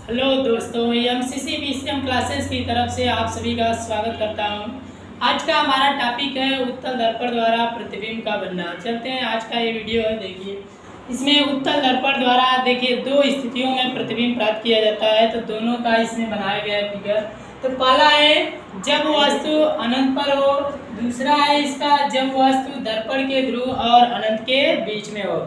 Hello दोस्तों, MCC BCM classes की तरफ से आप सभी का स्वागत करता हूं। आज का हमारा टॉपिक है उत्तल दर्पण द्वारा प्रतिबिंब का बनना। चलते हैं, आज का ये वीडियो है। देखिए, इसमें उत्तल दर्पण द्वारा देखिए दो स्थितियों में प्रतिबिंब प्राप्त किया जाता है। तो दोनों का इसमें बनाया गया है फिगर। तो पहला है जब वस्तु अनंत पर हो, दूसरा है इसका जब वस्तु दर्पण के ध्रुव और अनंत के बीच में हो।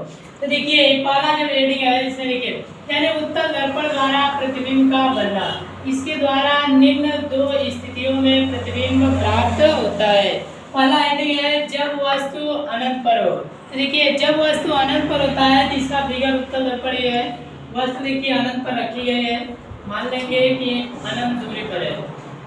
तो देखिए पहला जो रीडिंग है इसमें देखिए, यानी उत्तल दर्पण द्वारा प्रतिबिंब का बनना। इसके द्वारा निम्न दो स्थितियों में प्रतिबिंब प्राप्त होता है। पहला रीडिंग है जब वस्तु अनंत पर हो। तो देखिए जब वस्तु अनंत पर होता है तो इसका फिगर उत्तल दर्पण ये है। वस्तु देखिए अनंत पर रखी गई है, मान लेंगे कि अनंत दूरी पर है।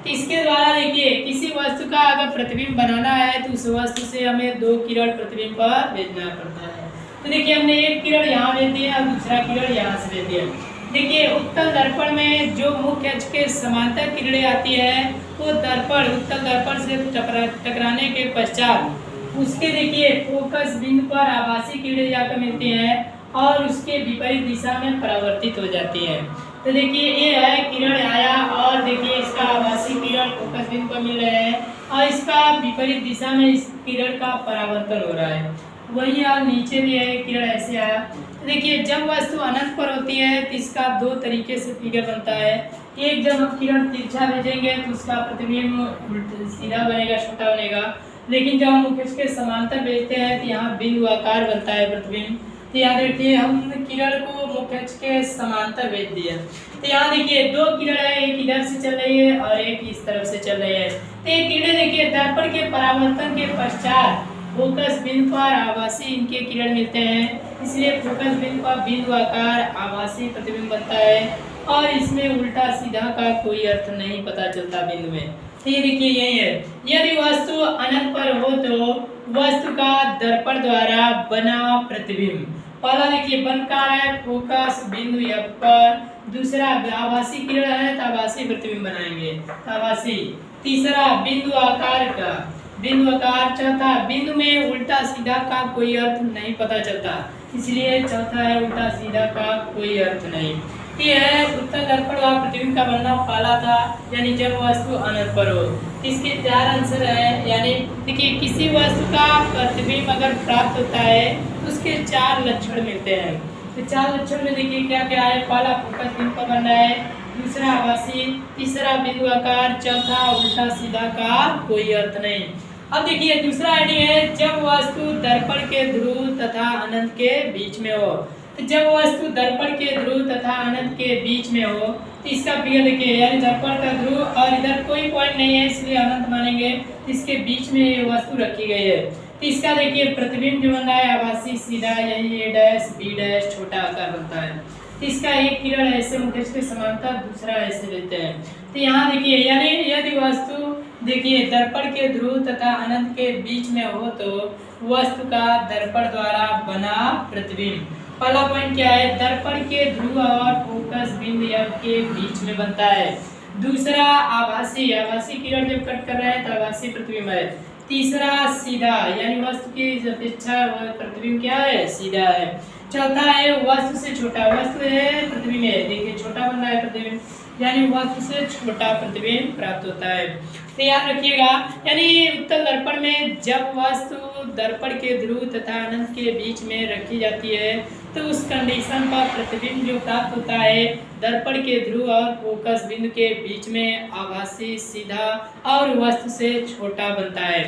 तो इसके द्वारा देखिए किसी वस्तु का अगर प्रतिबिंब बनाना है तो उस वस्तु से हमें दो किरण प्रतिबिंब पर भेजना पड़ता है। तो देखिए हमने एक किरण यहाँ भेज दिया और दूसरा किरण यहाँ से भेज दिया। देखिए उत्तल दर्पण में जो मुख्य अक्ष के समांतर किरणें आती है वो दर्पण उत्तल दर्पण से टकराने के पश्चात उसके देखिए फोकस बिंदु पर आभासी किरणें जाकर मिलती हैं और उसके विपरीत दिशा में परावर्तित हो जाती है। तो देखिए ये है किरण आया और देखिए इसका आभासी किरण फोकस बिंदु पर मिल रहे हैं और इसका विपरीत दिशा में इस किरण का परावर्तन हो रहा है। वही और नीचे भी है किरण ऐसे आया। तो देखिए जब वस्तु अनंत पर होती है तो इसका दो तरीके से फिगर बनता है। एक जब हम किरण तिरछा भेजेंगे तो उसका प्रतिबिंब सीधा बनेगा, छोटा बनेगा। लेकिन जब हम मुख्य अक्ष के समांतर भेजते हैं तो यहाँ बिंदु आकार बनता है प्रतिबिंब। तो यहाँ देखिए हम किरण को मुख्य अक्ष के समांतर भेज दिए। तो यहाँ देखिए दो किरण है, एक इधर से चल रही है और एक इस तरफ से चल रही है। तो ये किरणें देखिए दर्पण के परावर्तन के पश्चात फोकस बिंदु पर आभासी इनके किरण मिलते हैं, इसलिए फोकस बिंदु का बिंदु आकार आभासी प्रतिबिंब बनता है और इसमें उल्टा सीधा का कोई अर्थ नहीं पता चलता बिंदु में। तो ये देखिए यही है, यदि वस्तु अनंत पर हो तो वस्तु का दर्पण द्वारा बना प्रतिबिंब। पहला देखिए बनकार है फोकस बिंदु F पर, दूसरा आभासी किरण है तो आभासी प्रतिबिंब बनाएंगे आभासी, तीसरा बिंदु आकार का बिंदु आकार, चौथा बिंदु में उल्टा सीधा का कोई अर्थ नहीं पता चलता, इसलिए चौथा है उल्टा सीधा का कोई अर्थ नहीं। ये है उत्तल दर्पण व प्रतिबिंब का बनना पहला था, यानी जब वस्तु अनंत पर हो। इसके चार आंसर है, यानी देखिए किसी वस्तु का प्रतिबिंब अगर प्राप्त होता है तो उसके चार लक्षण मिलते हैं। तो चार लक्षण में देखिए क्या क्या है। पहला फोकस बिंदु पर बनना है, दूसरा आभासी, तीसरा बिंदु आकार, चौथा उल्टा सीधा का कोई अर्थ नहीं। अब देखिए दूसरा आईडी है जब वस्तु दर्पण के ध्रुव तथा अनंत के बीच में हो। तो जब वस्तु दर्पण के ध्रुव तथा अनंत के बीच में हो तो इसका फिगर देखिए, यानी दर्पण का ध्रुव और इधर कोई पॉइंट नहीं है इसलिए अनंत मानेंगे। इसके बीच में ये वस्तु रखी गई है। तो इसका देखिए प्रतिबिंब जो बन रहा है आभासी सीधा, यही ए डैश बी डैश छोटा आकार बनता है। तो इसका एक किरण ऐसे मुख्य अक्ष के समांतर, दूसरा ऐसे लेते हैं। तो यहाँ देखिए यानी यदि वस्तु देखिए दर्पण के ध्रुव तथा अनंत के बीच में हो तो वस्तु का दर्पण द्वारा बना प्रतिबिंब। पहला पॉइंट क्या है, दर्पण के ध्रुव और फोकस बिंदु F के बीच में बनता है। दूसरा आभासी किरण जब कट कर रहे हैं तो आभासी प्रतिबिंब है। तीसरा सीधा, यानी वस्तु की अपेक्षा प्रतिबिंब क्या है, सीधा है। चौथा है वस्तु से छोटा, वस्तु है प्रतिबिंब है, देखिए छोटा बन रहा है प्रतिबिंब, यानी वस्तु से छोटा प्रतिबिंब प्राप्त होता है। तो याद रखिएगा, यानी उत्तल दर्पण में जब वस्तु दर्पण के ध्रुव तथा अनंत के बीच में रखी जाती है तो उस कंडीशन पर प्रतिबिंब जो प्राप्त होता है दर्पण के ध्रुव और फोकस बिंदु के बीच में आभासी सीधा और वस्तु से छोटा बनता है।